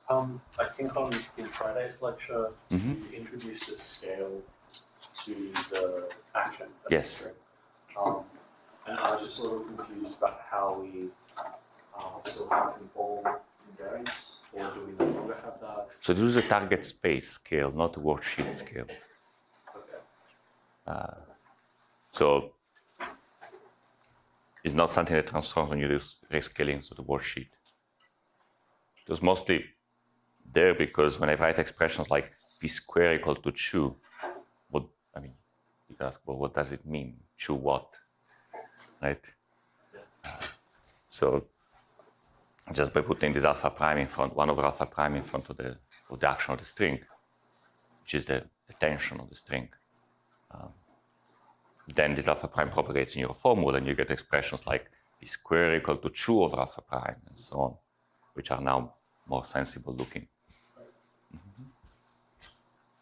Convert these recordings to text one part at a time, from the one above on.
I think in Friday's lecture, you introduced a scale to the action. Yes. And I was just a little confused about how we sort of control variance, or do we no longer have that? So this is a target space scale, not a worksheet scale. Okay. So it's not something that transforms when you do rescaling to the worksheet. It was mostly there because when I write expressions like p squared equal to 2, you can ask, well, what does it mean? 2 what? Right? So just by putting this alpha prime in front, 1 over alpha prime in front of the action of the string, which is the tension of the string, then this alpha prime propagates in your formula, and you get expressions like p squared equal to 2 over alpha prime, and so on, which are now more sensible looking.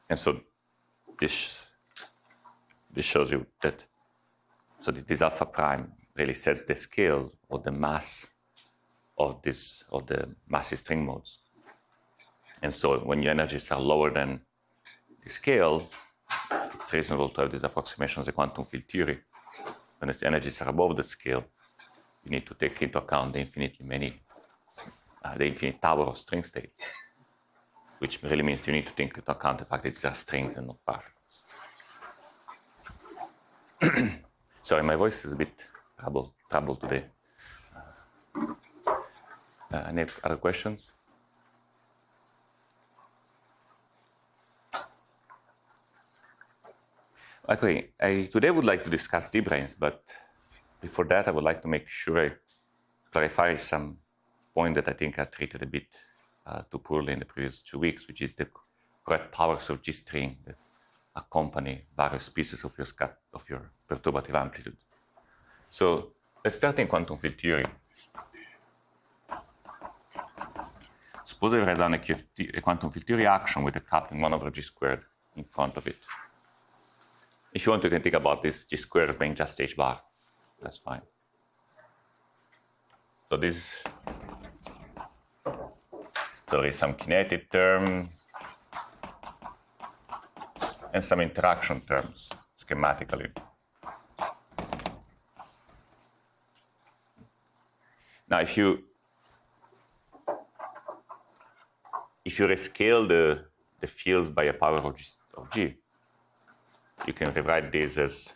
And so this shows you that, so this alpha prime really sets the scale or the mass of the massive string modes. And so when your energies are lower than the scale, it's reasonable to have this approximation of the quantum field theory. When the energies are above the scale, you need to take into account the infinite tower of string states, which really means you need to take into account the fact that these are strings and not particles. Sorry, my voice is a bit troubled today. Any other questions? Okay, today I would like to discuss D-branes, but before that I would like to make sure I clarify some point that I think I treated a bit too poorly in the previous 2 weeks, which is the correct powers of G-string that accompany various species of your perturbative amplitude. So let's start in quantum field theory. Suppose I write down a quantum field theory action with a coupling 1 over G squared in front of it. If you want, you can think about this G squared being just H bar. That's fine. So there is some kinetic term and some interaction terms schematically. Now, if you rescale the fields by a power of G, you can rewrite this as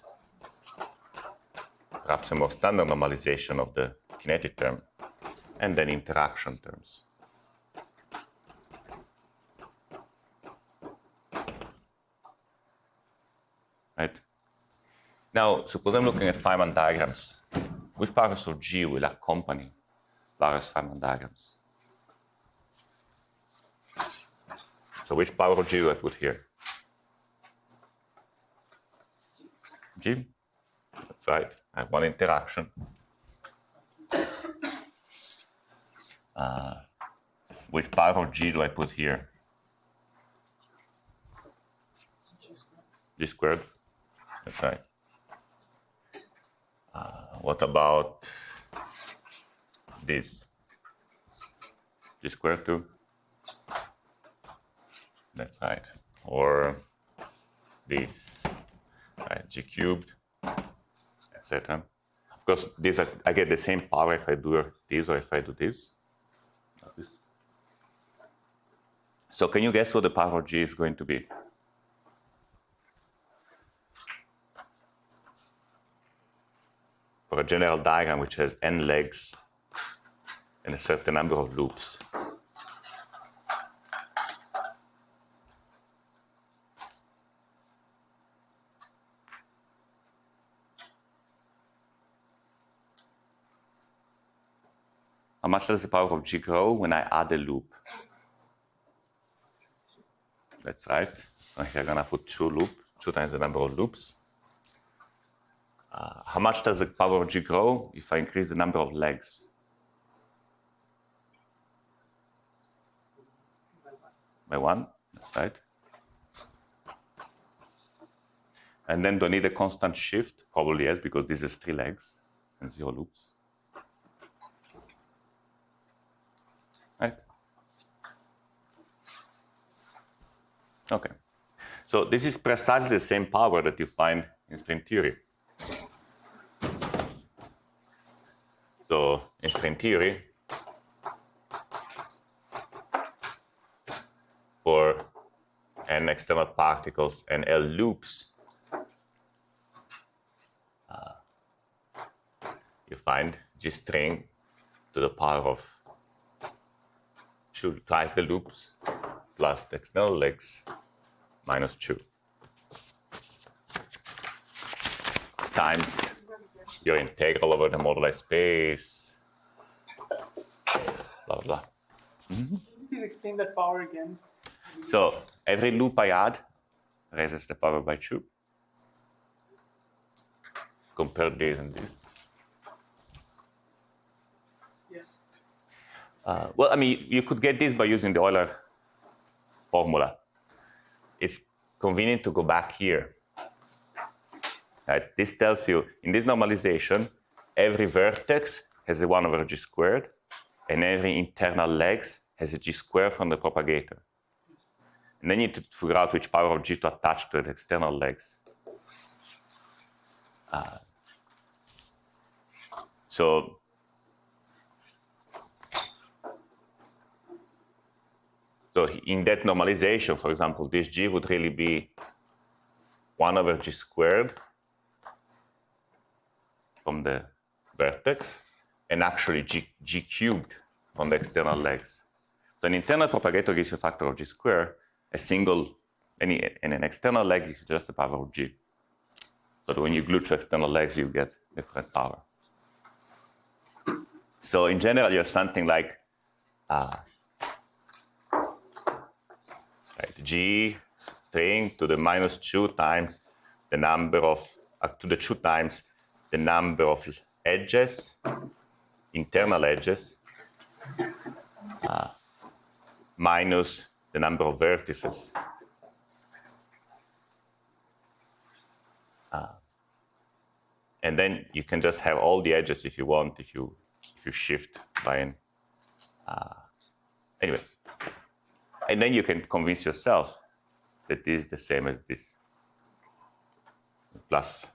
perhaps a more standard normalization of the kinetic term and then interaction terms. Right? Now, suppose I'm looking at Feynman diagrams. Which powers of G will accompany various Feynman diagrams? So which power of G do I put here? G? That's right. I have one interaction. Which power of G do I put here? G squared. That's right. What about this? G squared too? That's right. Or this, right, G cubed, etc. Of course, I get the same power if I do this or if I do this. So can you guess what the power of G is going to be? For a general diagram which has n legs and a certain number of loops. How much does the power of G grow when I add a loop? That's right. So here I'm going to put 2 times the number of loops. How much does the power of G grow if I increase the number of legs? By 1, that's right. And then do I need a constant shift? Probably yes, because this is 3 legs and 0 loops. right? Okay. So this is precisely the same power that you find in string theory. So in string theory, for n external particles and L loops, you find G string to the power of twice the loops plus the external legs minus 2 times your integral over the moduli space, blah, blah. Please explain that power again. So every loop I add raises the power by 2. Compare this and this. Yes. Well, I mean, you could get this by using the Euler formula. It's convenient to go back here. Right? This tells you, in this normalization, every vertex has a 1 over g squared, and every internal legs has a g squared from the propagator. And then you need to figure out which power of g to attach to the external legs. So in that normalization, for example, this g would really be 1 over g squared from the vertex, and actually g cubed from the external legs. So an internal propagator gives you a factor of g squared, and an external leg is just the power of g. But when you glue two external legs, you get the correct power. So in general, you have something like g string to the minus 2 times the number of, to the 2 times the number of edges, internal edges, minus the number of vertices. And then you can just have all the edges if you want, if you shift by an, anyway. And then you can convince yourself that this is the same as this, plus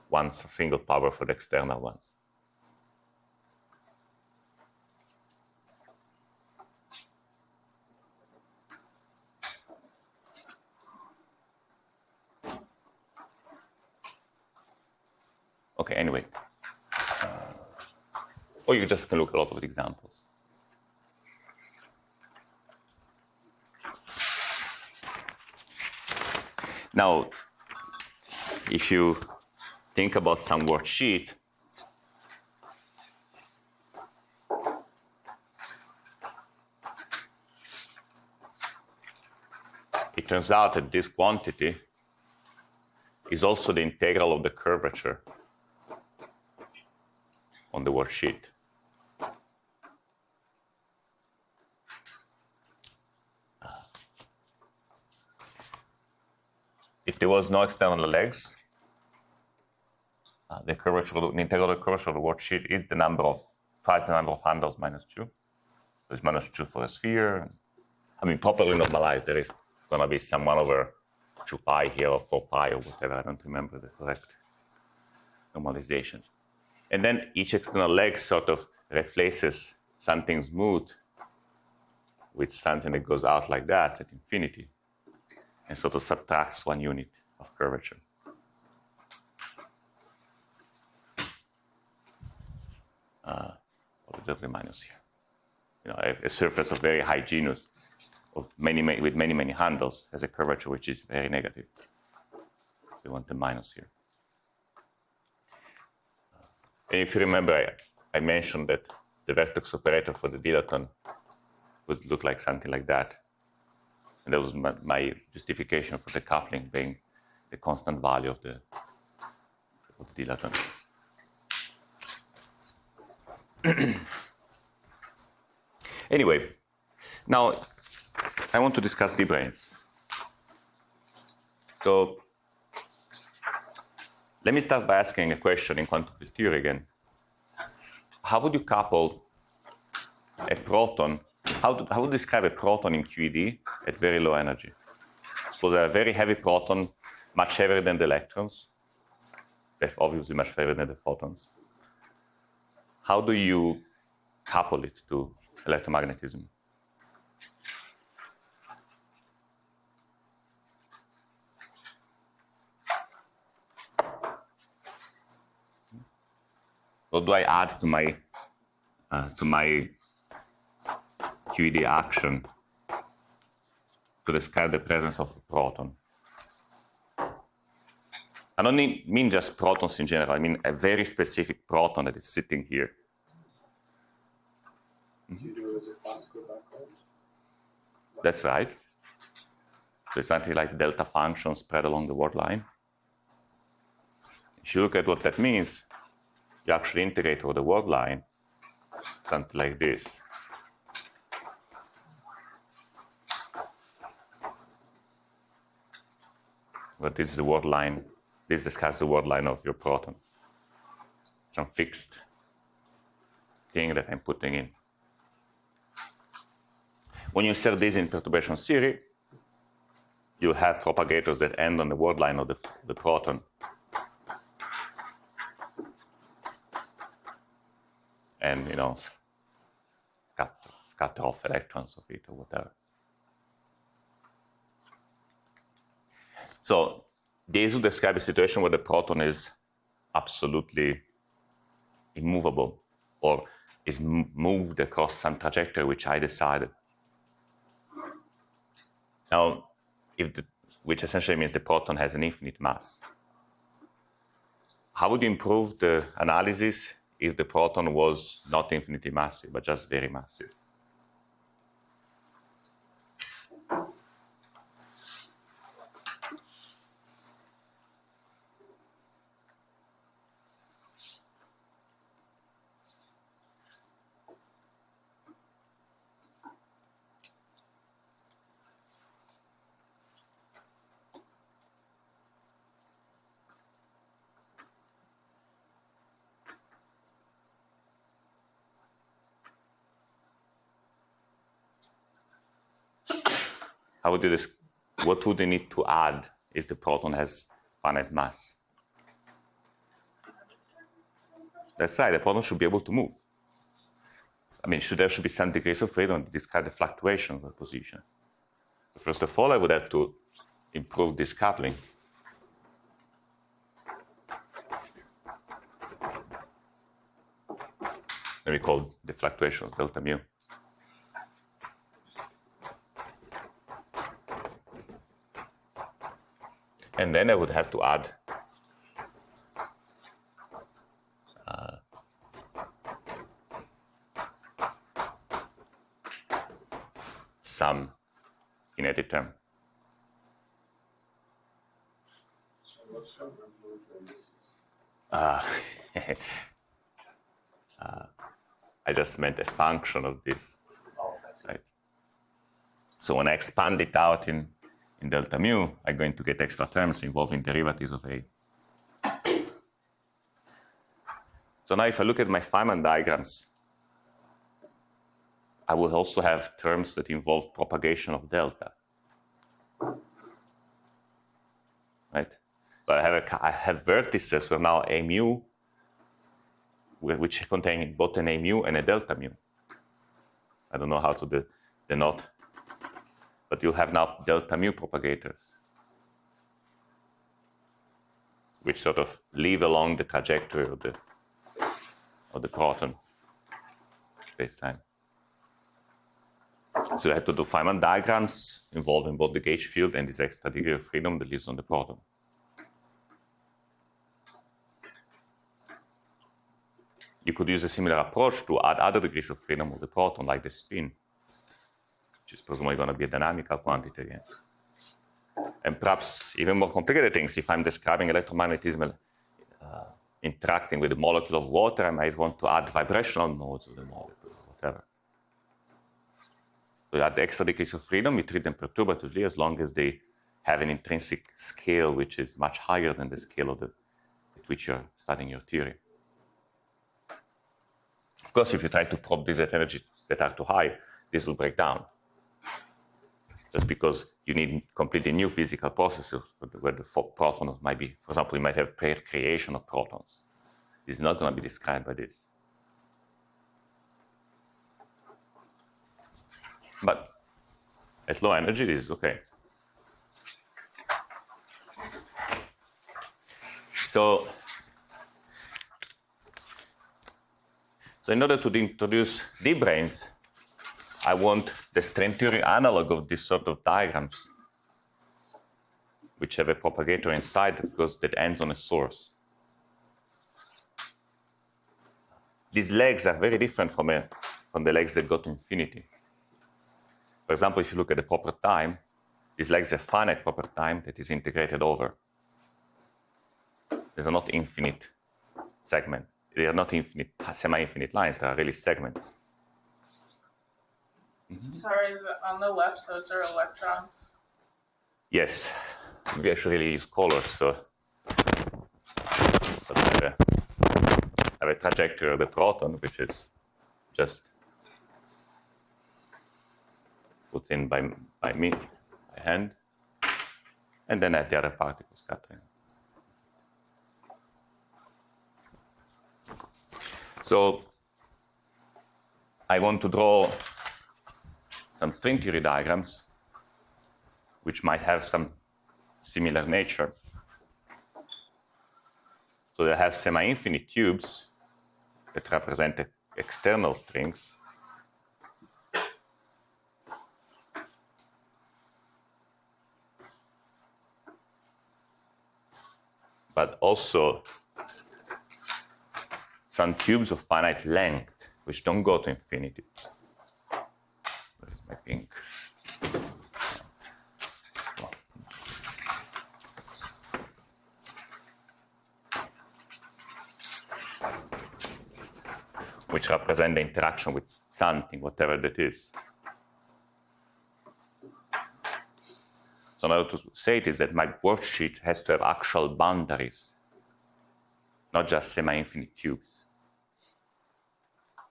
one single power for the external ones. Okay, anyway. Or you just can look at a lot of examples. Now, if you think about some worksheet, it turns out that this quantity is also the integral of the curvature on the worksheet. If there was no external legs, the integral of the curvature of the worksheet is the number of, twice the number of handles minus 2. So it's minus 2 for a sphere. I mean, properly normalized, there is going to be some 1 over 2 pi here or 4 pi or whatever. I don't remember the correct normalization. And then each external leg sort of replaces something smooth with something that goes out like that at infinity, and sort of subtracts 1 unit of curvature. There's a minus here. You know, a surface of very high genus of with many handles has a curvature which is very negative. So we want the minus here. And if you remember, I mentioned that the vertex operator for the dilaton would look like something like that. And that was my justification for the coupling being the constant value of the dilaton. Anyway, now I want to discuss the branes. So let me start by asking a question in quantum field theory again. How would you couple a proton, how would describe a proton in QED at very low energy? Suppose a very heavy proton, much heavier than the electrons, obviously much heavier than the photons. How do you couple it to electromagnetism? What do I add to my QED action to describe the presence of a proton? I don't mean just protons in general. I mean a very specific proton that is sitting here. Do you do it as a classical background? That's right. So it's something like delta function spread along the word line. If you look at what that means, you actually integrate over the word line, something like this. But this is the word line. This describes the word line of your proton. Some fixed thing that I'm putting in. When you insert this in perturbation theory, you have propagators that end on the word line of the proton. And, scatter off electrons of it or whatever. So these would describe a situation where the proton is absolutely immovable or is moved across some trajectory which I decided. Now, which essentially means the proton has an infinite mass. How would you improve the analysis if the proton was not infinitely massive, but just very massive? How would you what would you need to add if the proton has finite mass? That's right, the proton should be able to move. I mean, there should be some degrees of freedom to describe the fluctuation of the position. First of all, I would have to improve this coupling. That we call the fluctuations delta mu. And then I would have to add some kinetic term. I just meant a function of this. Right? So when I expand it out in delta mu, I'm going to get extra terms involving derivatives of A. So now if I look at my Feynman diagrams, I will also have terms that involve propagation of delta. Right? So I have vertices where now A mu, which contain both an A mu and a delta mu. I don't know how to denote, but you'll have now delta mu propagators, which sort of live along the trajectory of the proton space-time. So I had to do Feynman diagrams involving both the gauge field and this extra degree of freedom that lives on the proton. You could use a similar approach to add other degrees of freedom of the proton, like the spin, which is presumably going to be a dynamical quantity again. And perhaps even more complicated things, if I'm describing electromagnetism interacting with a molecule of water, I might want to add vibrational modes of the molecule, or whatever. So at the extra degrees of freedom, you treat them perturbatively as long as they have an intrinsic scale which is much higher than the scale at which you're studying your theory. Of course, if you try to probe this at energy that are too high, this will break down. Just because you need completely new physical processes where the protons might be, for example, you might have paired creation of protons. This is not going to be described by this. But at low energy, this is okay. So in order to introduce deep branes, I want the string theory analog of this sort of diagrams, which have a propagator inside because that ends on a source. These legs are very different from the legs that go to infinity. For example, if you look at the proper time, these legs have finite proper time that is integrated over. These are not infinite segments. They are not infinite, semi-infinite lines. They are really segments. Sorry, on the left, those are electrons. Yes, we actually use colors, so I have a trajectory of the proton, which is just put in by me, by hand, and then at the other particles scattering. So I want to draw some string theory diagrams which might have some similar nature. So they have semi-infinite tubes that represent external strings. But also some tubes of finite length, which don't go to infinity. Where's my pink? Which represent the interaction with something, whatever that is. So in order to say it is that my worksheet has to have actual boundaries, not just semi-infinite tubes.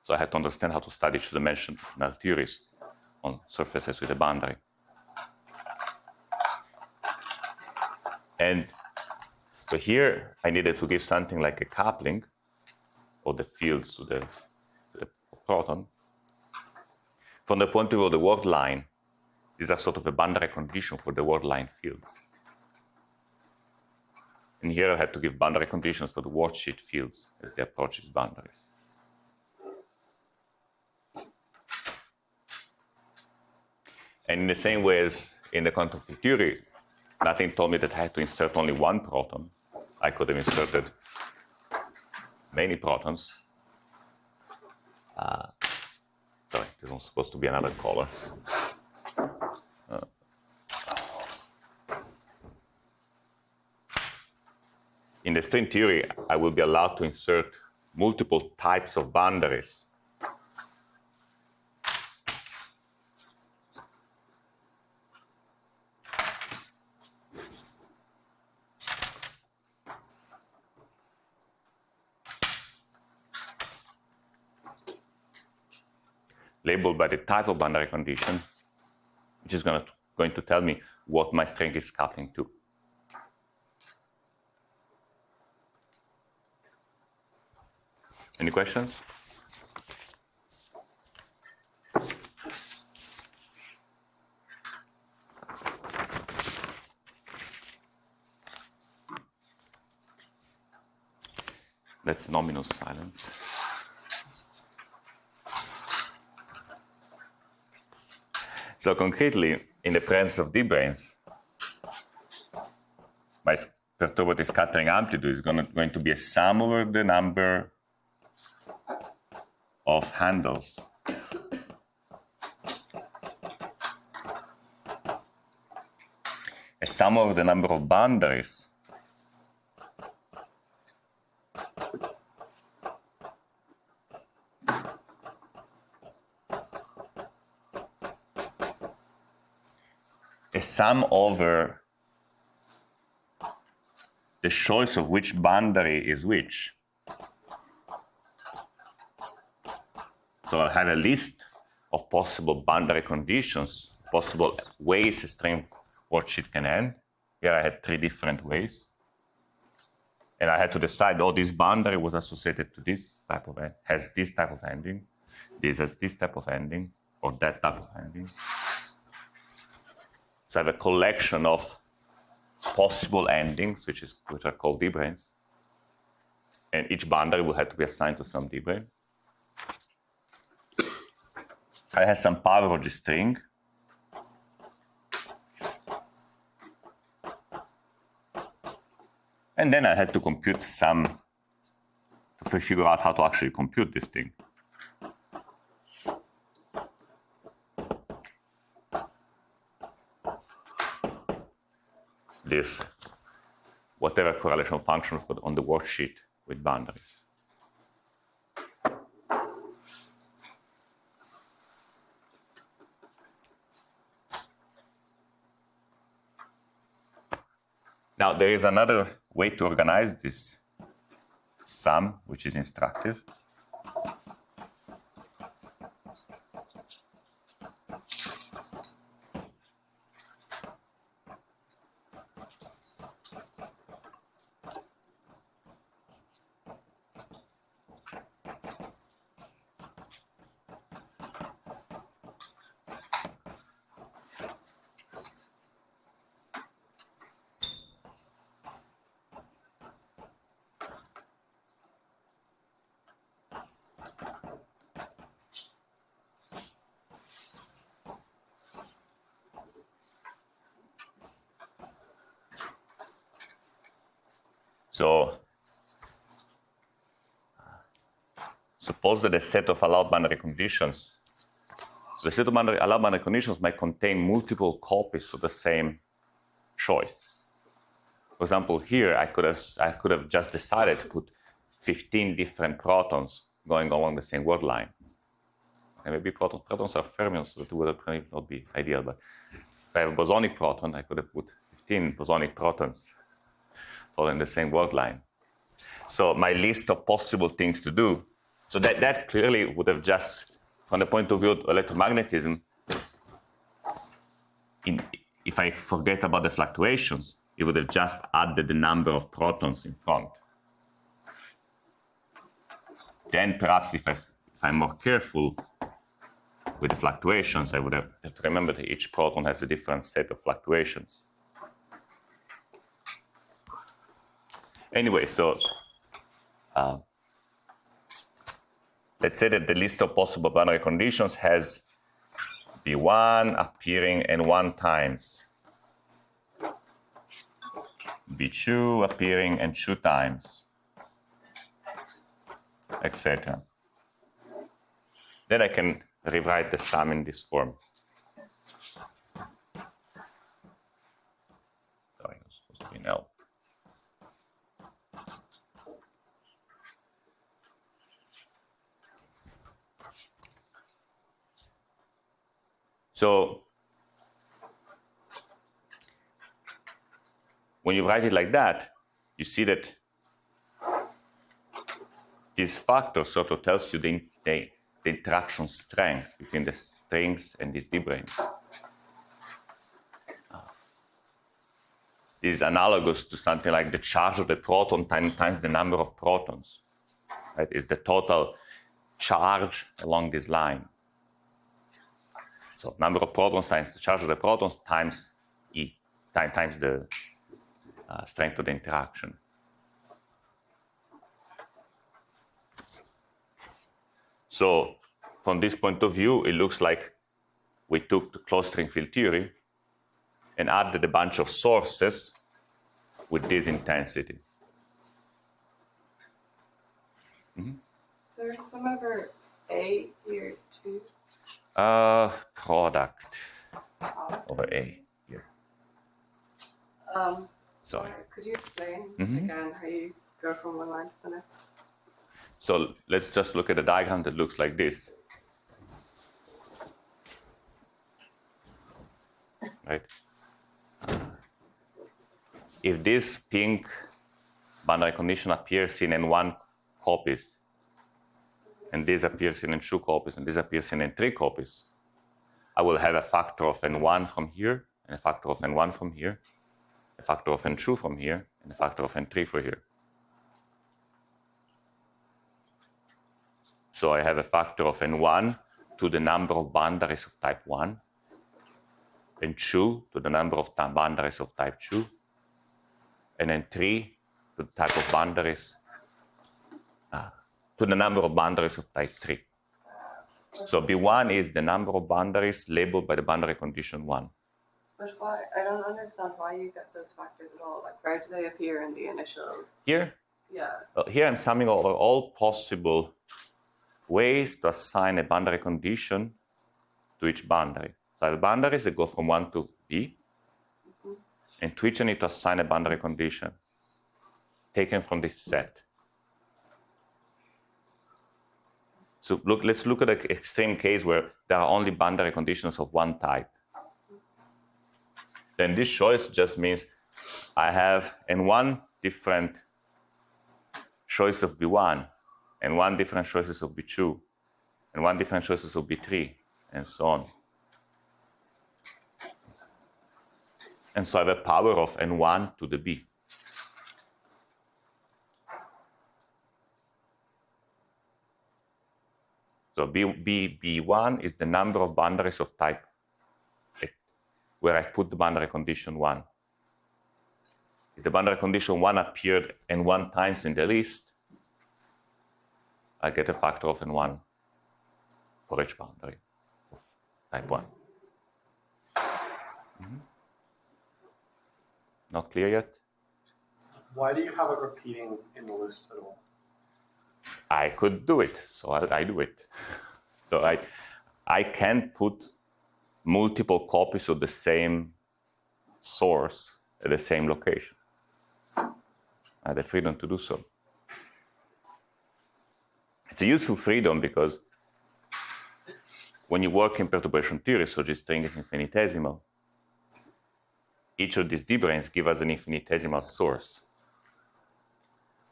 So I had to understand how to study two-dimensional theories on surfaces with a boundary. And so here I needed to give something like a coupling of the fields to the proton. From the point of view of the word line, these are sort of a boundary condition for the word line fields. And here I had to give boundary conditions for the worksheet fields as they approach these boundaries. And in the same way as in the quantum field theory, nothing told me that I had to insert only one proton. I could have inserted many protons. Sorry, this one's supposed to be another color. In the string theory, I will be allowed to insert multiple types of boundaries. Labeled by the type of boundary condition, which is going to tell me what my string is coupling to. Any questions? That's nominal silence. So concretely, in the presence of deep branes, my perturbative scattering amplitude is going to be a sum over the number of handles a sum over the number of boundaries a sum over the choice of which boundary is which. So I'll have a list of possible boundary conditions, possible ways a string worksheet can end. Here I had 3 different ways. And I had to decide, this boundary was associated to this type of, has this type of ending, this has this type of ending, or that type of ending. So I have a collection of possible endings, which are called d-branes. And each boundary will have to be assigned to some d-brane. I have some power of the string. And then I had to compute to figure out how to actually compute this thing. This, whatever correlation function on the worksheet with boundaries. Now, there is another way to organize this sum, which is instructive. So suppose that a set of allowed boundary conditions, so the set of allowed boundary conditions might contain multiple copies of the same choice. For example, here I could have just decided to put 15 different protons going along the same word line. And maybe protons are fermions, so that would have not be ideal. But if I have a bosonic proton, I could have put 15 bosonic protons following the same word line. So my list of possible things to do, so that clearly would have just, from the point of view of electromagnetism, if I forget about the fluctuations, it would have just added the number of protons in front. Then perhaps if I'm more careful with the fluctuations, I would have to remember that each proton has a different set of fluctuations. Anyway, so let's say that the list of possible boundary conditions has B1 appearing n1 times, B2 appearing n2 times, etc. Then I can rewrite the sum in this form. Sorry, it's supposed to be an L. So when you write it like that, you see that this factor sort of tells you the interaction strength between the strings and these d-branes. This is analogous to something like the charge of the proton times the number of protons. Right? It's the total charge along this line. So number of protons times the charge of the protons times E, times the strength of the interaction. So from this point of view, it looks like we took the closed string field theory and added a bunch of sources with this intensity. Mm-hmm. So there's some over A here too. Product over A here. Sorry. Could you explain Mm-hmm. again how you go from one line to the next? So let's just look at a diagram that looks like this. Right? If this pink boundary condition appears in n1 copies, and this appears in N2 copies, and this appears in N3 copies, I will have a factor of N1 from here, and a factor of N1 from here, a factor of N2 from here, and a factor of N3 from here. So I have a factor of N1 to the number of boundaries of type 1, N2 to the number of boundaries of type 2, and N3 to the type of boundaries, to the number of boundaries of type 3. So B1 is the number of boundaries labeled by the boundary condition 1. But why? I don't understand why you get those factors at all. Like, where do they appear in the initial? Here? Yeah. Here I'm summing over all possible ways to assign a boundary condition to each boundary. So I have boundaries that go from 1 to B, and to each I need to assign a boundary condition taken from this set. So let's look at an extreme case where there are only boundary conditions of one type. Then this choice just means I have one different choice of B1, and one different choices of B2, and one different choices of B3, and so on. And so I have a power of N1 to the B. So B1 is the number of boundaries of type where I've put the boundary condition 1. If the boundary condition 1 appeared N1 times in the list, I get a factor of N1 for each boundary of type 1. Not clear yet? Why do you have it repeating in the list at all? I could do it, so I do it. So I can put multiple copies of the same source at the same location. I have the freedom to do so. It's a useful freedom because when you work in perturbation theory, so this string is infinitesimal, each of these d-branes give us an infinitesimal source,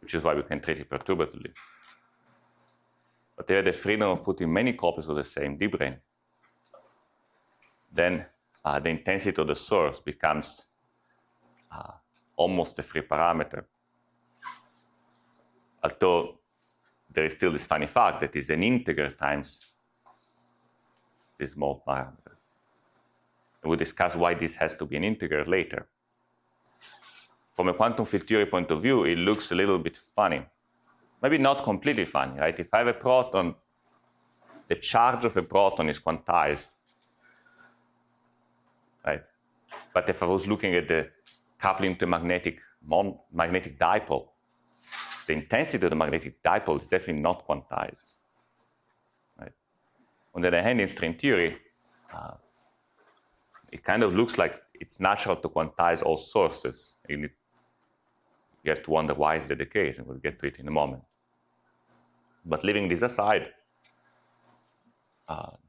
which is why we can treat it perturbatively. But they have the freedom of putting many copies of the same d-brane. Then the intensity of the source becomes almost a free parameter. Although there is still this funny fact that it's an integer times this small parameter. And we'll discuss why this has to be an integer later. From a quantum field theory point of view, it looks a little bit funny. Maybe not completely funny, right? If I have a proton, the charge of a proton is quantized, right? But if I was looking at the coupling to a magnetic dipole, the intensity of the magnetic dipole is definitely not quantized, right? On the other hand, in string theory, it kind of looks like it's natural to quantize all sources. You have to wonder why is that the case, and we'll get to it in a moment. But leaving this aside,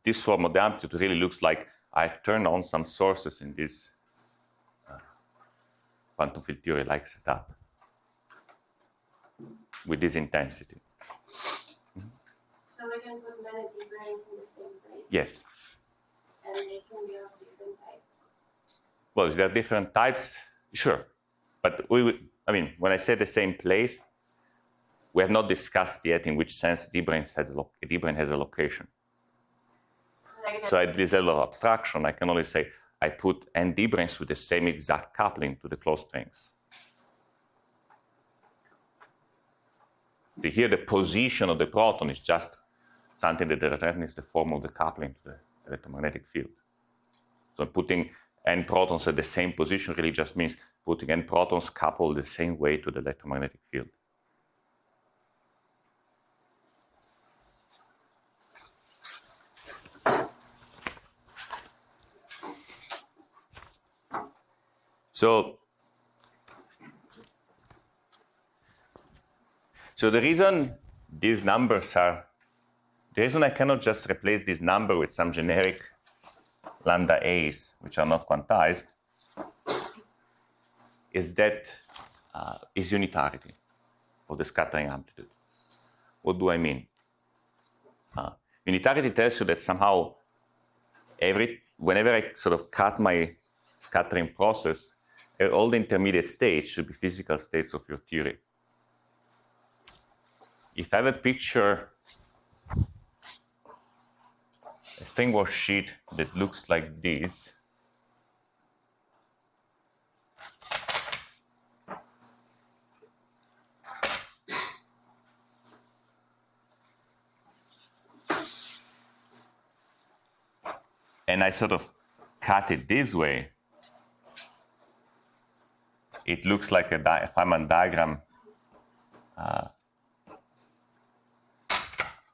this form of the amplitude really looks like I turn on some sources in this quantum field theory-like setup with this intensity. So we can put many d-branes in the same place? Yes. And they can be of different types? Well, if there are different types, sure. But when I say the same place, we have not discussed yet in which sense d-brane has a location. So at this level of abstraction, I can only say I put n d-branes with the same exact coupling to the closed strings. Here, the position of the proton is just something that determines the form of the coupling to the electromagnetic field. So putting n protons at the same position really just means putting n protons coupled the same way to the electromagnetic field. So the reason these numbers are, the reason I cannot just replace this number with some generic lambda a's, which are not quantized, is that is unitarity of the scattering amplitude. What do I mean? Unitarity tells you that somehow whenever I sort of cut my scattering process, all the intermediate states should be physical states of your theory. If I have a picture, a string wash sheet that looks like this, and I sort of cut it this way, it looks like a Feynman diagram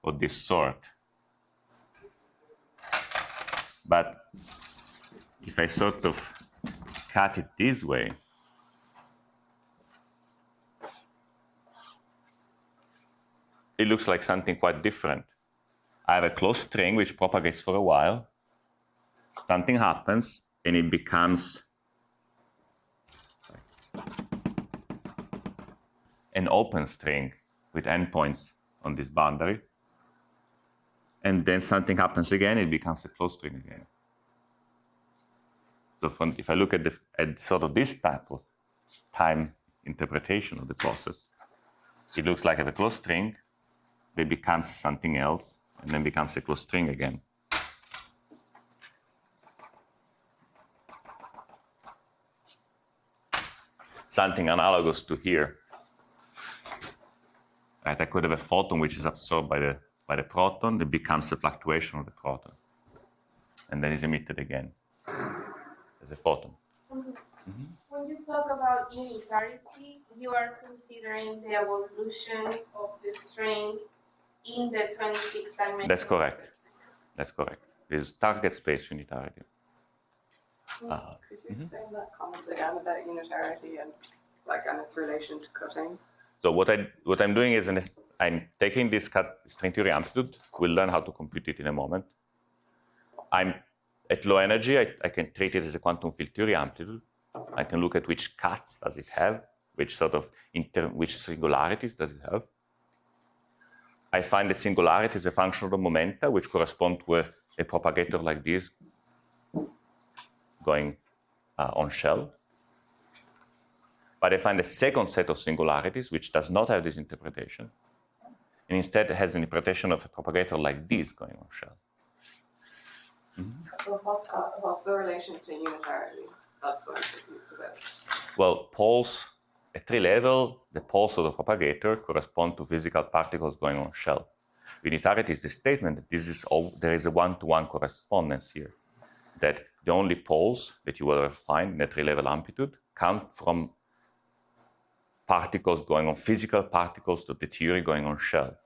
of this sort. But if I sort of cut it this way, it looks like something quite different. I have a closed string which propagates for a while. Something happens, and it becomes an open string with endpoints on this boundary. And then something happens again, it becomes a closed string again. So if I look at sort of this type of time interpretation of the process, it looks like a closed string, it becomes something else, and then becomes a closed string again. Something analogous to here. Right, I could have a photon which is absorbed by the proton, it becomes a fluctuation of the proton, and then is emitted again as a photon. When you talk about unitarity, you are considering the evolution of the string in the 26 dimension. That's correct. That's correct. It is target space unitarity. Could you explain that comment again about unitarity and its relation to cutting? So what I'm doing is I'm taking this string theory amplitude. We'll learn how to compute it in a moment. I'm at low energy. I can treat it as a quantum field theory amplitude. I can look at which cuts does it have, which sort of which singularities does it have. I find the singularity as a function of the momenta, which correspond to a propagator like this going on shell. But I find a second set of singularities which does not have this interpretation, and instead has an interpretation of a propagator like this going on shell. So what's the relation to unitarity? That's what I'm confused about. Well, poles at tree level, the poles of the propagator correspond to physical particles going on shell. Unitarity is the statement that there is a one-to-one correspondence here, that the only poles that you will ever find in a tree level amplitude come from particles going on, physical particles of the theory going on shell.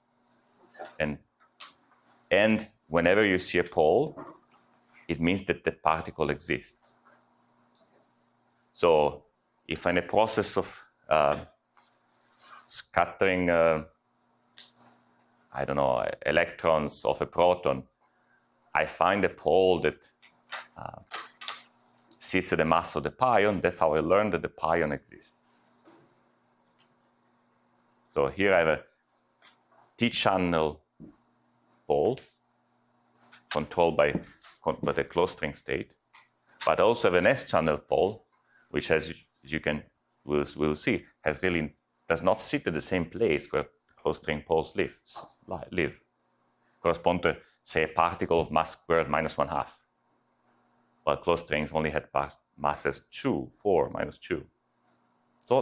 And whenever you see a pole, it means that that particle exists. So if in a process of scattering, electrons of a proton, I find a pole that sits at the mass of the pion, that's how I learned that the pion exists. So here I have a T-channel pole controlled by the closed string state, but I also have an S-channel pole, which as we'll see, does not sit at the same place where closed string poles live. Correspond to, say, a particle of mass squared minus 1/2, while closed strings only had masses 2, 4, minus 2. So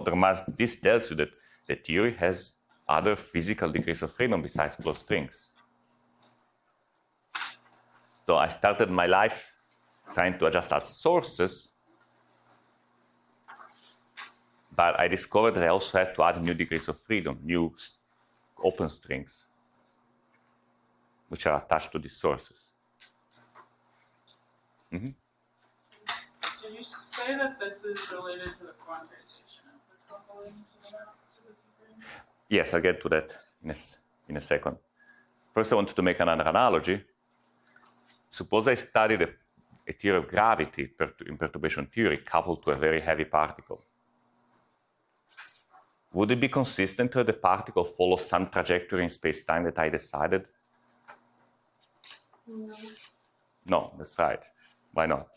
this tells you that the theory has other physical degrees of freedom besides closed strings. So I started my life trying to adjust at sources, but I discovered that I also had to add new degrees of freedom, new open strings, which are attached to these sources. Did you say that this is related to the quantization of the coupling to the theory? Yes, I'll get to that in a second. First, I wanted to make another analogy. Suppose I studied a theory of gravity in perturbation theory coupled to a very heavy particle. Would it be consistent that the particle follows some trajectory in space-time that I decided No. No, that's right. Why not?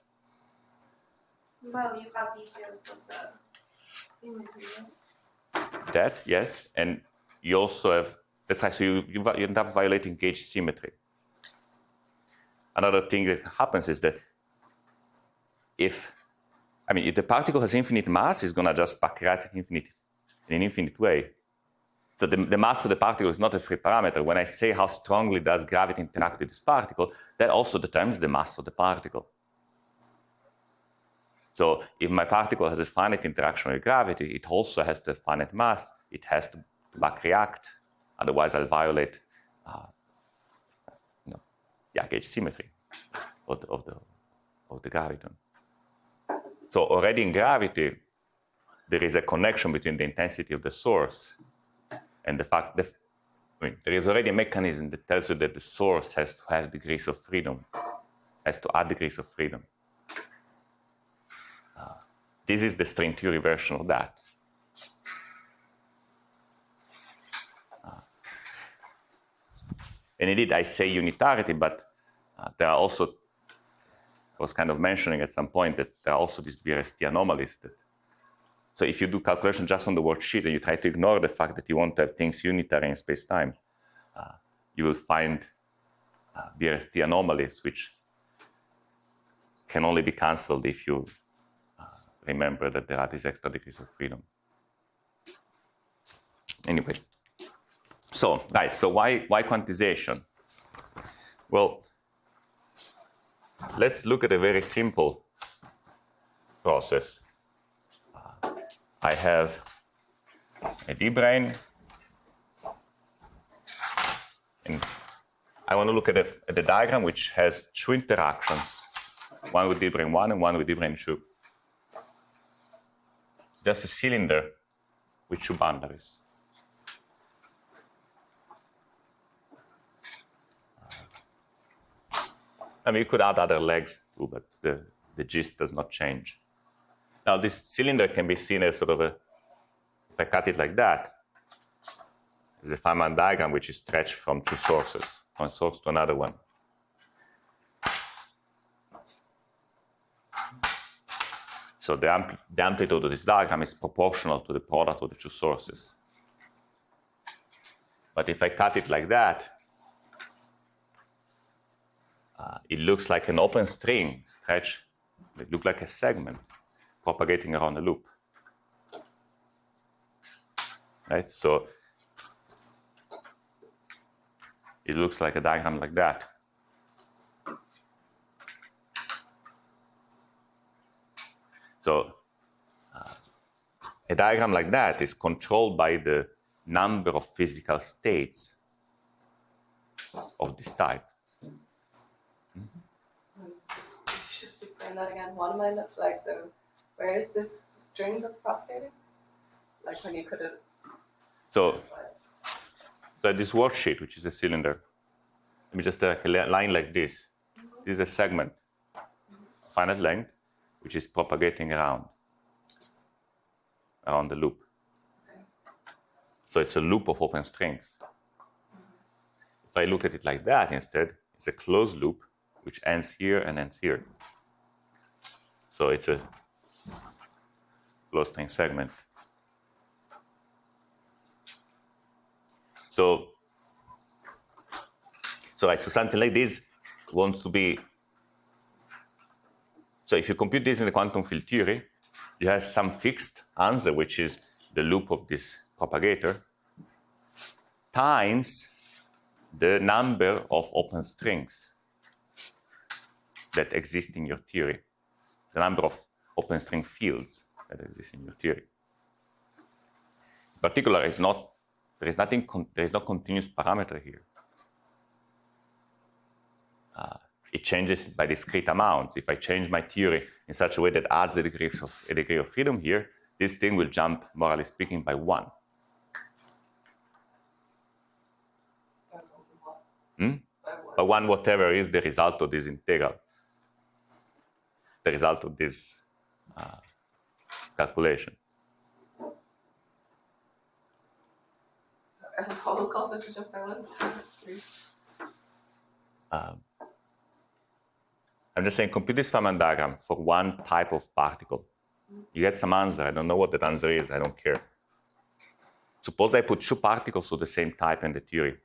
Well, you have details as a symmetry, right? That, yes, and you also have, that's right, so you end up violating gauge symmetry. Another thing that happens is that if the particle has infinite mass, it's going to just backreact in an infinite way. So the mass of the particle is not a free parameter. When I say how strongly does gravity interact with this particle, that also determines the mass of the particle. So if my particle has a finite interaction with gravity, it also has the finite mass. It has to backreact. Otherwise, I'll violate gauge symmetry of the graviton. So already in gravity, there is a connection between the intensity of the source and the fact that there is already a mechanism that tells you that the source has to have degrees of freedom, has to add degrees of freedom. This is the string theory version of that. And indeed, I say unitarity, but there are also, I was kind of mentioning at some point that there are also these BRST anomalies. So if you do calculation just on the worksheet and you try to ignore the fact that you want to have things unitary in space-time, you will find BRST anomalies which can only be cancelled if you remember that there are these extra degrees of freedom. Anyway, so why quantization? Well, let's look at a very simple process. I have a D-brane, and I want to look at the diagram which has two interactions, one with D-brane 1 and one with D-brane 2. Just a cylinder with two boundaries. You could add other legs too, but the gist does not change. Now, this cylinder can be seen as sort of if I cut it like that, is a Feynman diagram which is stretched from two sources, one source to another one. So the amplitude of this diagram is proportional to the product of the two sources. But if I cut it like that, it looks like an open string stretched. It looks like a segment propagating around a loop. Right? So it looks like a diagram like that. So a diagram like that is controlled by the number of physical states of this type. Just explain that again. One minute, like where is this string that's propagating? Like when you could have. So this worksheet, which is a cylinder, let me just a line like this. This is a segment, finite length, which is propagating around the loop. Okay. So it's a loop of open strings. If I look at it like that instead, it's a closed loop which ends here and ends here. So it's a closed string segment. So something like this wants to be. So if you compute this in the quantum field theory, you have some fixed answer, which is the loop of this propagator, times the number of open strings that exist in your theory, the number of open string fields that exist in your theory. In particular, there is no continuous parameter here. It changes by discrete amounts. If I change my theory in such a way that adds a degree of freedom here, this thing will jump, morally speaking, by 1. By 1, whatever is the result of this integral, the result of this calculation. How will cause such a jump by 1? I'm just saying, compute this Feynman diagram for one type of particle. You get some answer. I don't know what that answer is. I don't care. Suppose I put 2 particles of the same type in the theory.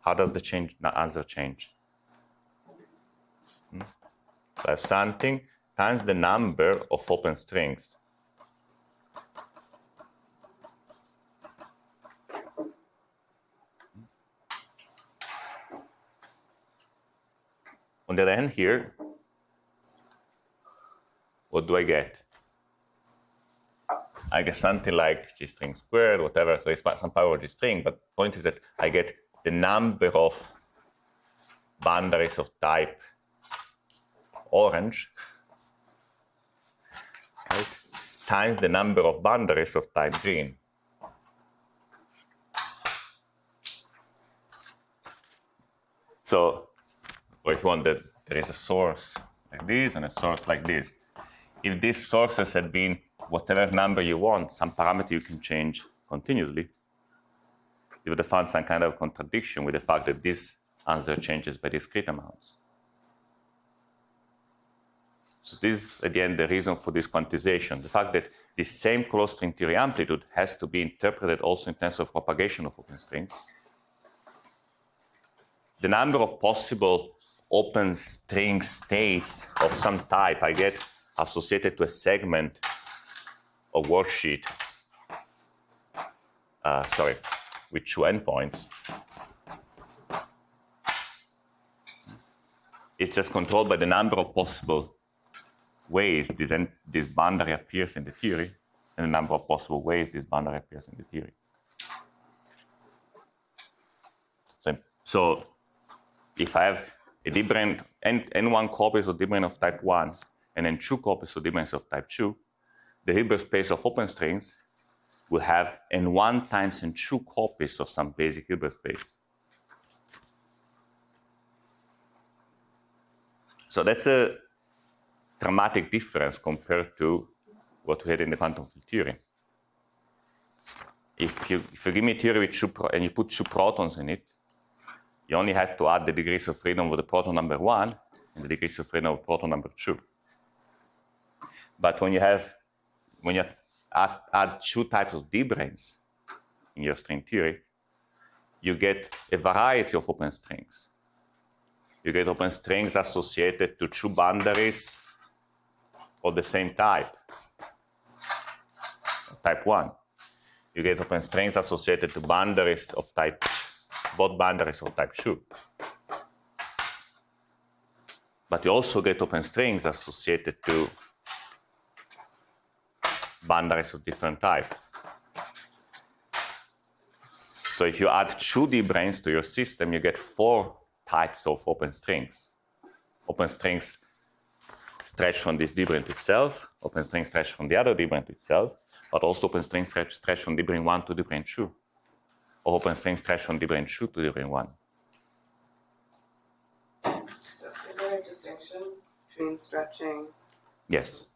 How does the answer change? So I have something times the number of open strings. On the other hand here, what do I get? I get something like G string squared, whatever, so it's some power of G string, but the point is that I get the number of boundaries of type orange, right, times the number of boundaries of type green. So, or if you want that there is a source like this and a source like this. If these sources had been whatever number you want, some parameter you can change continuously, you would have found some kind of contradiction with the fact that this answer changes by discrete amounts. So this is, at the end, the reason for this quantization. The fact that this same closed string theory amplitude has to be interpreted also in terms of propagation of open strings. The number of possible open string states of some type I get associated to a segment of worksheet, with 2 endpoints. It's just controlled by the number of possible ways this boundary appears in the theory, and the number of possible ways this boundary appears in the theory. So if I have a different n1 copies of different of type 1 and then 2 copies of different of type 2, the Hilbert space of open strings will have n1 times n2 copies of some basic Hilbert space. So that's a dramatic difference compared to what we had in the quantum field theory. If you give me a theory with and you put 2 protons in it, you only had to add the degrees of freedom of the proton number 1 and the degrees of freedom of proton number 2. But when you add 2 types of d-branes in your string theory, you get a variety of open strings. You get open strings associated to 2 boundaries of the same type, type 1. You get open strings associated to boundaries of both boundaries of type 2. But you also get open strings associated to boundaries of different types. So if you add 2 d-branes to your system, you get 4 types of open strings. Open strings stretch from this d-brane to itself, open strings stretch from the other d-brane to itself, but also open strings stretch from d-brane 1 to d-brane 2, or open strings stretch from d-brane 2 to d-brane 1. So is there a distinction between stretching? Yes.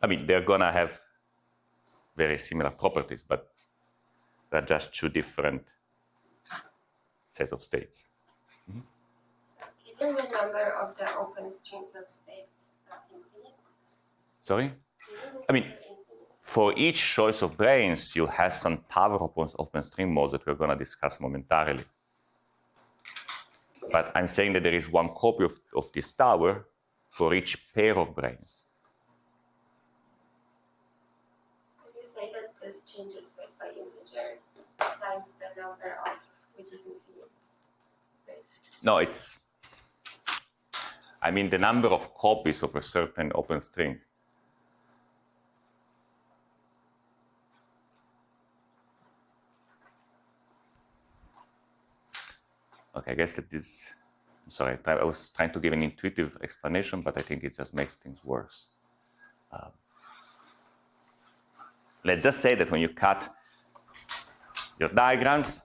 I mean, they're going to have very similar properties, but they're just 2 different sets of states. So isn't the number of the open string field states infinite? Sorry? I mean, for each choice of branes, you have some tower open string modes that we're going to discuss momentarily. But I'm saying that there is 1 copy of this tower for each pair of branes. Because you say that this changes like by integer times the number of which is infinite. Right? No, I mean the number of copies of a certain open string. Okay, I guess that this, sorry, I was trying to give an intuitive explanation, but I think it just makes things worse. Let's just say that when you cut your diagrams,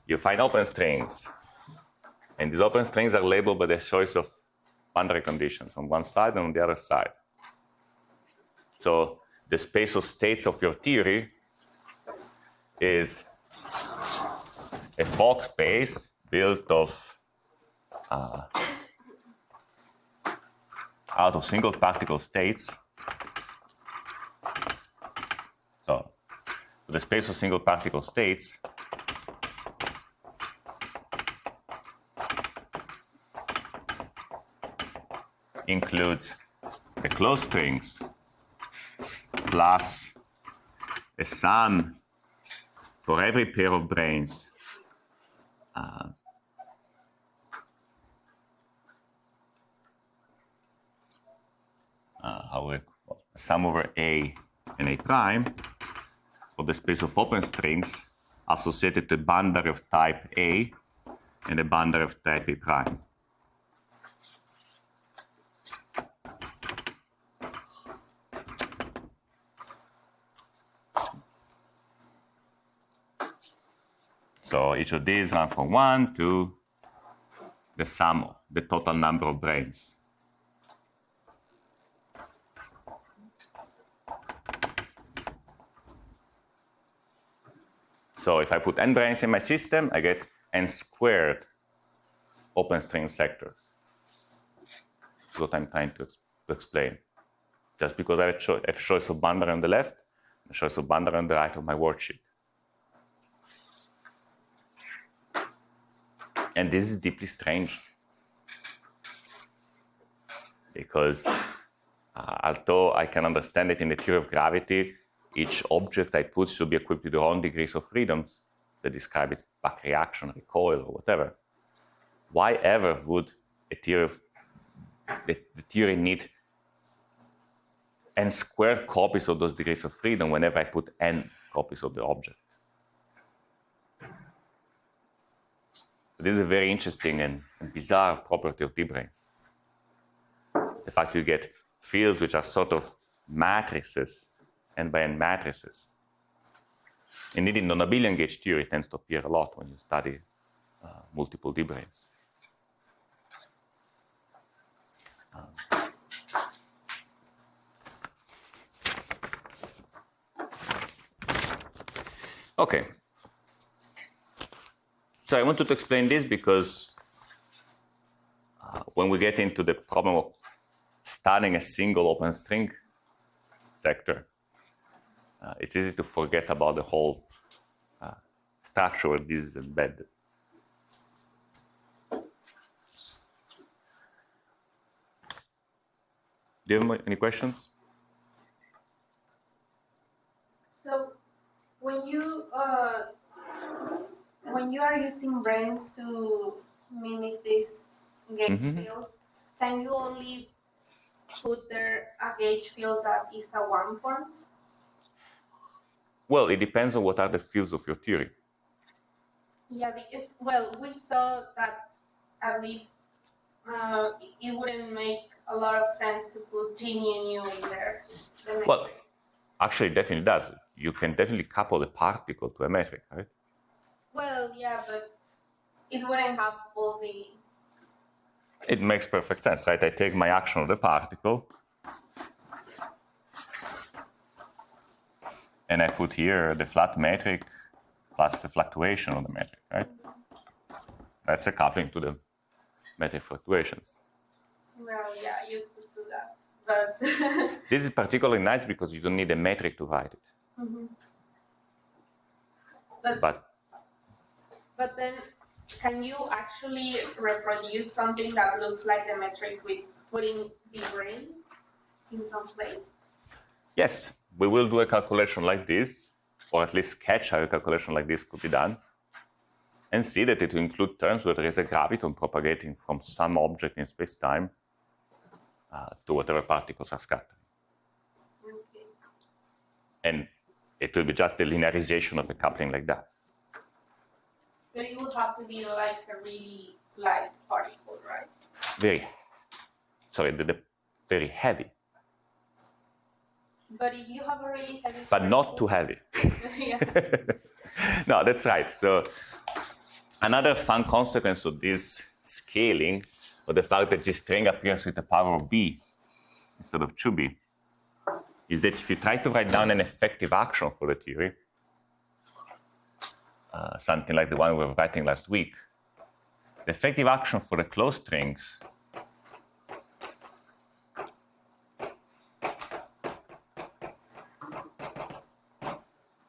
you find open strings. And these open strings are labeled by the choice of boundary conditions on one side and on the other side. So the space of states of your theory is a Fock space built of out of single particle states. So the space of single particle states includes the closed strings plus a sum for every pair of branes sum over A and A prime for the space of open strings associated to a boundary of type A and a boundary of type A prime. So each of these run from 1 to the sum of the total number of branes. So if I put n branes in my system, I get n squared open string sectors. That's what I'm trying to explain. Just because I have choice of boundary on the left, and choice of boundary on the right of my worksheet. And this is deeply strange. Because although I can understand that in the theory of gravity, each object I put should be equipped with their own degrees of freedoms that describe its back reaction, recoil, or whatever. Why ever would a theory of the theory need n squared copies of those degrees of freedom whenever I put n copies of the object? This is a very interesting and bizarre property of D-branes. The fact you get fields which are sort of matrices, n by n matrices. Indeed, in non-abelian gauge theory, it tends to appear a lot when you study multiple D-branes. Okay. So I wanted to explain this because when we get into the problem of studying a single open string sector, it's easy to forget about the whole structure where this is embedded. Do you have any questions? So when you are using branes to mimic these gauge fields, can you only put there a gauge field that is a one form? Well, it depends on what are the fields of your theory. Yeah, because, well, we saw that at least it wouldn't make a lot of sense to put Jimmy and you in there. Well, actually, it definitely does. You can definitely couple a particle to a metric, right? Well, yeah, but it wouldn't have all the... It makes perfect sense, right? I take my action of the particle, and I put here the flat metric plus the fluctuation of the metric, right? That's a coupling to the metric fluctuations. Well, yeah, you could do that, but... This is particularly nice because you don't need a metric to write it. Mm-hmm. But then, can you actually reproduce something that looks like the metric with putting the branes in some place? Yes, we will do a calculation like this, or at least sketch how a calculation like this could be done, and see that it will include terms where there is a graviton propagating from some object in space-time to whatever particles are scattered. Okay. And it will be just the linearization of a coupling like that. But it would have to be like a really light particle, right? Very heavy. But if you have a really heavy But particle, not too heavy. yeah. No, that's right. So another fun consequence of this scaling, or the fact that this string appears with the power of b instead of 2b, is that if you try to write down an effective action for the theory, something like the one we were writing last week, the effective action for the closed strings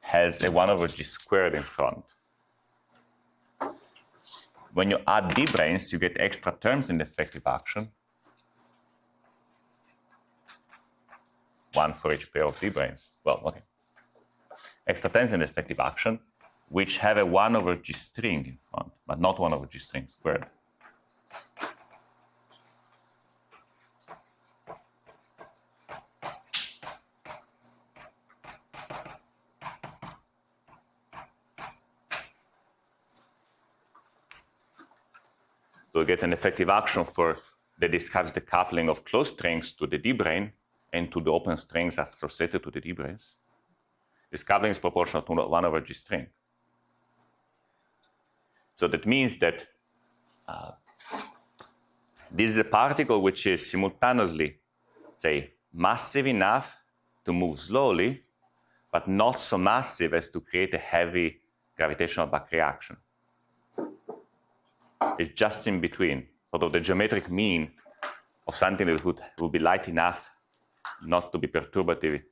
has a 1 over g squared in front. When you add d branes, you get extra terms in the effective action. 1 for each pair of d branes. Well, okay. Extra terms in the effective action, which have a 1 over g string in front, but not 1 over g string squared. So we get an effective action that describes the coupling of closed strings to the d brane and to the open strings associated to the d branes. This coupling is proportional to 1 over g string. So that means that this is a particle which is simultaneously, say, massive enough to move slowly, but not so massive as to create a heavy gravitational back reaction. It's just in between, sort of the geometric mean of something that would be light enough not to be perturbative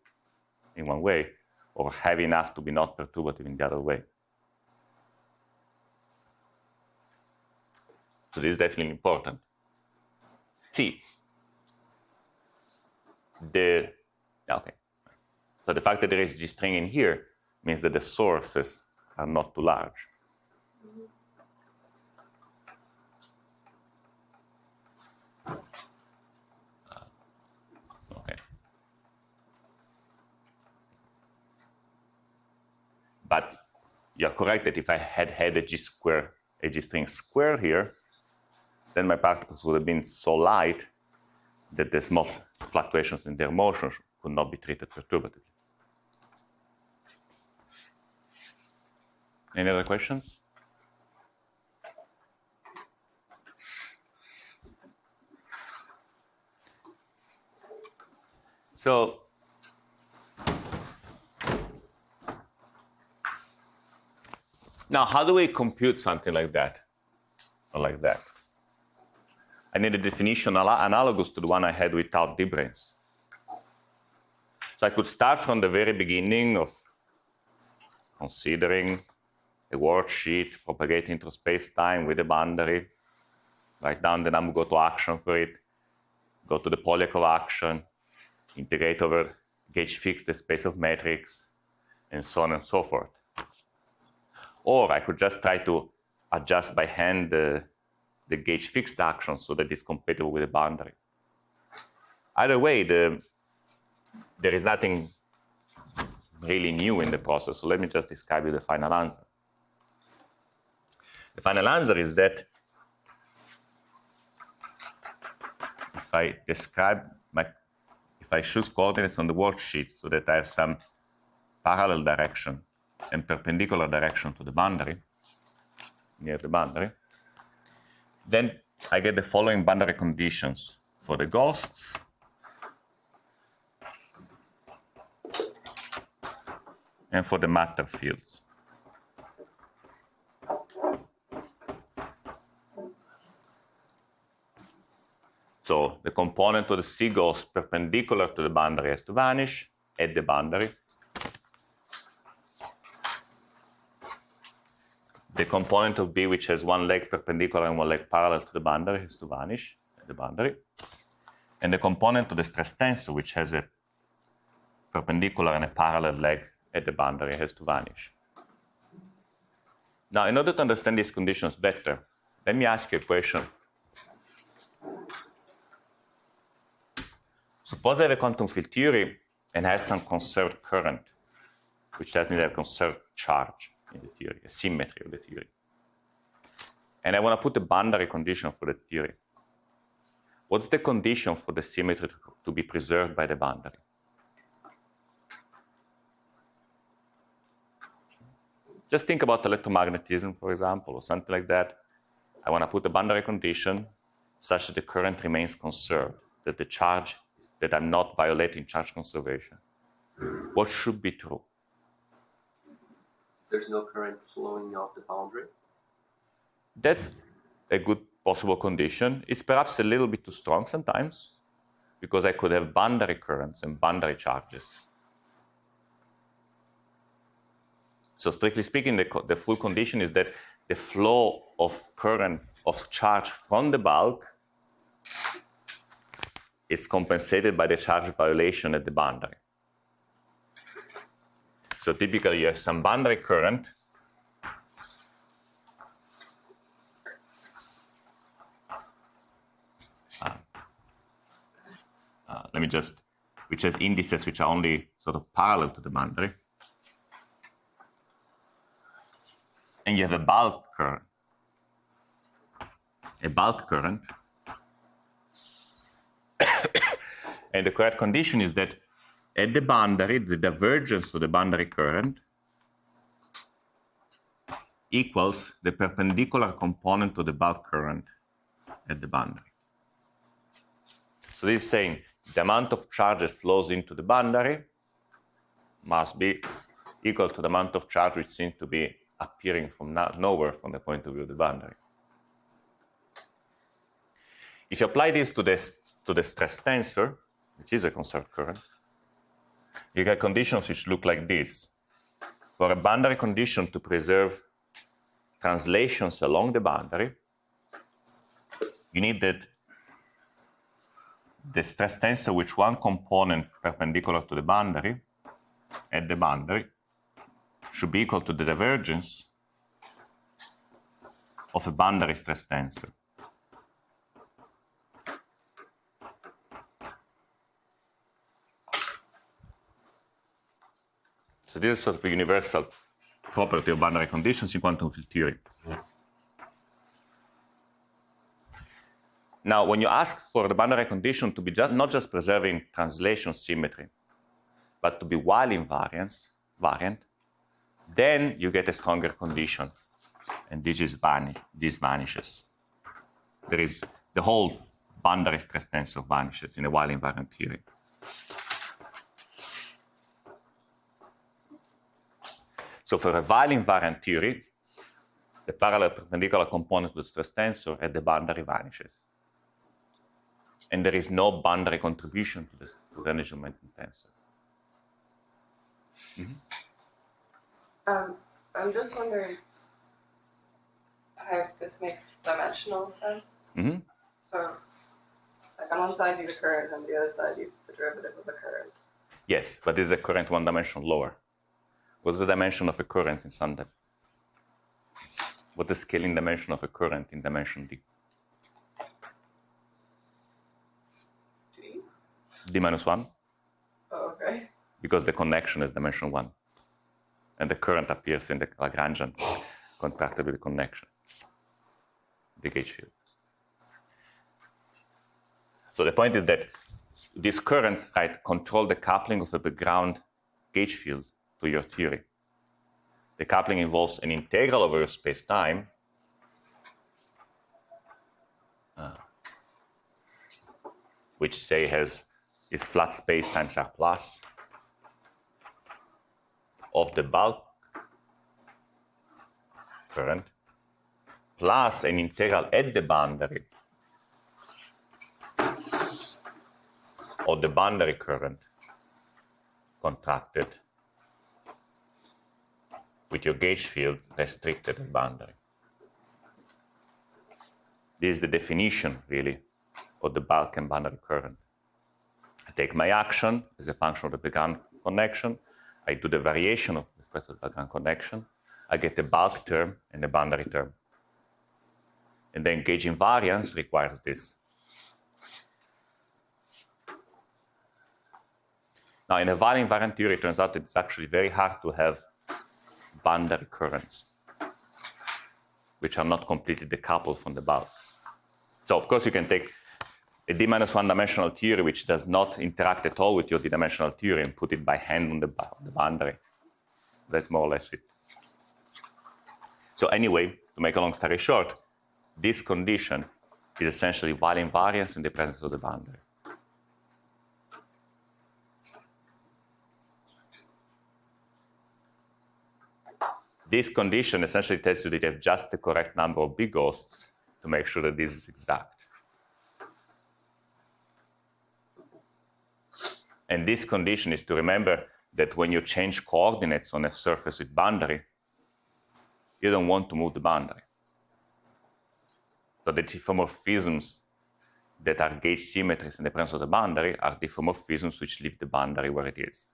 in one way, or heavy enough to be not perturbative in the other way. So this is definitely important. See, okay. So the fact that there is G string in here means that the sources are not too large. Okay. But you're correct that if I had a G string square here, then my particles would have been so light that the small fluctuations in their motion could not be treated perturbatively. Any other questions? So, now how do we compute something like that, or like that? I need a definition analogous to the one I had without d branes. So I could start from the very beginning of considering a worksheet, propagating through space-time with a boundary, write down the number, go to action for it, go to the Polyakov action, integrate over gauge fix the space of metrics, and so on and so forth. Or I could just try to adjust by hand the gauge fixed action so that it's compatible with the boundary. Either way, there is nothing really new in the process, so let me just describe you the final answer. The final answer is that if I choose coordinates on the worksheet so that I have some parallel direction and perpendicular direction to the boundary, near the boundary, then I get the following boundary conditions for the ghosts and for the matter fields. So the component of the C ghost perpendicular to the boundary has to vanish at the boundary. The component of B, which has one leg perpendicular and one leg parallel to the boundary, has to vanish at the boundary. And the component of the stress tensor, which has a perpendicular and a parallel leg at the boundary, has to vanish. Now, in order to understand these conditions better, let me ask you a question. Suppose I have a quantum field theory and I have some conserved current, which tells me that I have conserved charge in the theory, a symmetry of the theory. And I want to put a boundary condition for the theory. What's the condition for the symmetry to be preserved by the boundary? Just think about electromagnetism, for example, or something like that. I want to put a boundary condition such that the current remains conserved, that the charge, that I'm not violating charge conservation. What should be true? There's no current flowing off the boundary? That's a good possible condition. It's perhaps a little bit too strong sometimes, because I could have boundary currents and boundary charges. So strictly speaking, the full condition is that the flow of current, of charge from the bulk is compensated by the charge violation at the boundary. So typically you have some boundary current which has indices which are only sort of parallel to the boundary. And you have a bulk current. And the correct condition is that at the boundary, the divergence of the boundary current equals the perpendicular component of the bulk current at the boundary. So this is saying the amount of charge that flows into the boundary must be equal to the amount of charge which seems to be appearing from nowhere from the point of view of the boundary. If you apply this to the stress tensor, which is a conserved current, you get conditions which look like this. For a boundary condition to preserve translations along the boundary, you need that the stress tensor with one component perpendicular to the boundary at the boundary should be equal to the divergence of a boundary stress tensor. So this is sort of a universal property of boundary conditions in quantum field theory. Now, when you ask for the boundary condition to be not just preserving translation symmetry, but to be while invariant, then you get a stronger condition, and this vanishes. There is the whole boundary stress tensor vanishes in a while invariant theory. So for a while invariant theory, the parallel perpendicular component of the stress tensor at the boundary vanishes. And there is no boundary contribution to the energy momentum tensor. I'm just wondering how this makes dimensional sense. So, like on one side you have the current, and the other side you have the derivative of the current. Yes, but this is a current one dimension lower. What's the dimension of a current in Sundance? What's the scaling dimension of a current in dimension D? D minus 1. Oh, okay. Because the connection is dimension 1. And the current appears in the Lagrangian contractibility connection, the gauge field. So the point is that these currents, right, control the coupling of a background gauge field to your theory. The coupling involves an integral over your space-time which say is flat space times R plus of the bulk current plus an integral at the boundary of the boundary current contracted with your gauge field restricted at boundary. This is the definition, really, of the bulk and boundary current. I take my action as a function of the background connection. I do the variation of respect to the background connection. I get a bulk term and a boundary term. And then gauge invariance requires this. Now, in a while invariant theory, it turns out it's actually very hard to have boundary currents, which are not completely decoupled from the bulk. So, of course, you can take a d-1 dimensional theory which does not interact at all with your d-dimensional theory and put it by hand on the boundary. That's more or less it. So anyway, to make a long story short, this condition is essentially while invariance in the presence of the boundary. This condition essentially tells you that you have just the correct number of big ghosts to make sure that this is exact. And this condition is to remember that when you change coordinates on a surface with boundary, you don't want to move the boundary. So the diffeomorphisms that are gauge symmetries in the presence of the boundary are diffeomorphisms which leave the boundary where it is.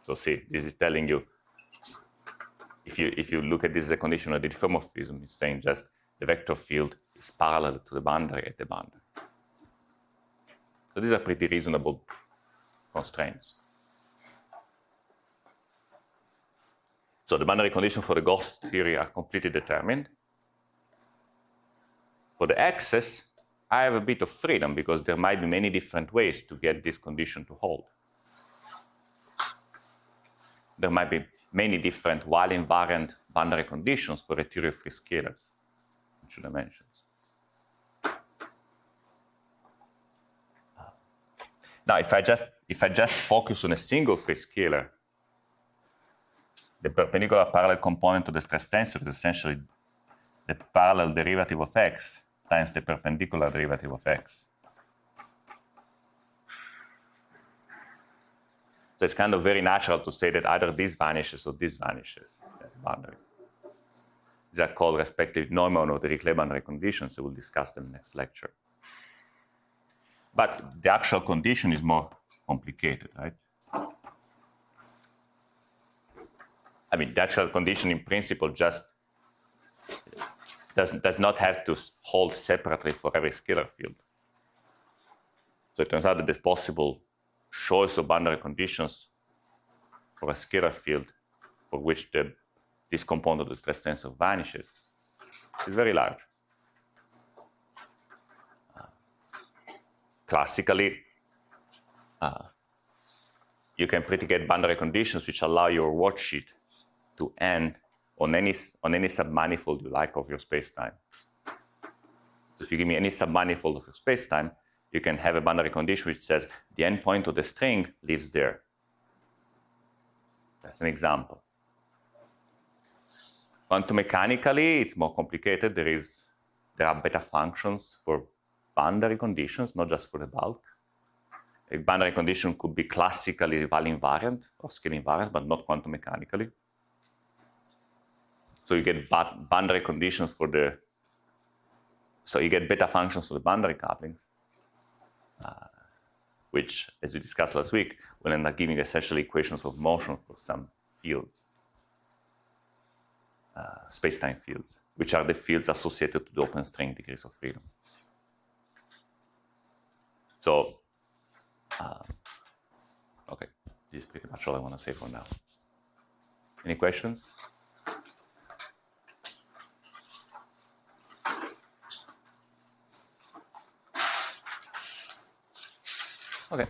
So see, this is telling you, if you look at this as a condition of the diffeomorphism, it's saying just the vector field is parallel to the boundary at the boundary. So these are pretty reasonable constraints. So the boundary conditions for the ghost theory are completely determined. For the axis, I have a bit of freedom because there might be many different ways to get this condition to hold. There might be many different while invariant boundary conditions for a theory of free scalars in two dimensions. Now, if I just focus on a single free scalar, the perpendicular parallel component of the stress tensor is essentially the parallel derivative of x times the perpendicular derivative of x. So it's kind of very natural to say that either this vanishes or this vanishes at the boundary. These are called respective Neumann or Dirichlet boundary conditions, so we'll discuss them next lecture. But the actual condition is more complicated, right? I mean, the actual condition in principle just does not have to hold separately for every scalar field. So it turns out that there's possible choice of boundary conditions for a scalar field for which this component of the stress tensor vanishes. It's very large. Classically, you can predicate boundary conditions which allow your worksheet to end on any submanifold you like of your spacetime. So if you give me any submanifold of your spacetime, you can have a boundary condition which says the endpoint of the string lives there. That's an example. Quantum mechanically, it's more complicated. There are beta functions for boundary conditions, not just for the bulk. A boundary condition could be classically Wall invariant or scale invariant, but not quantum mechanically. So you get boundary conditions so you get beta functions for the boundary couplings, which, as we discussed last week, will end up giving essentially equations of motion for some fields, space-time fields, which are the fields associated to the open string degrees of freedom. So, okay, this is pretty much all I want to say for now. Any questions? Okay.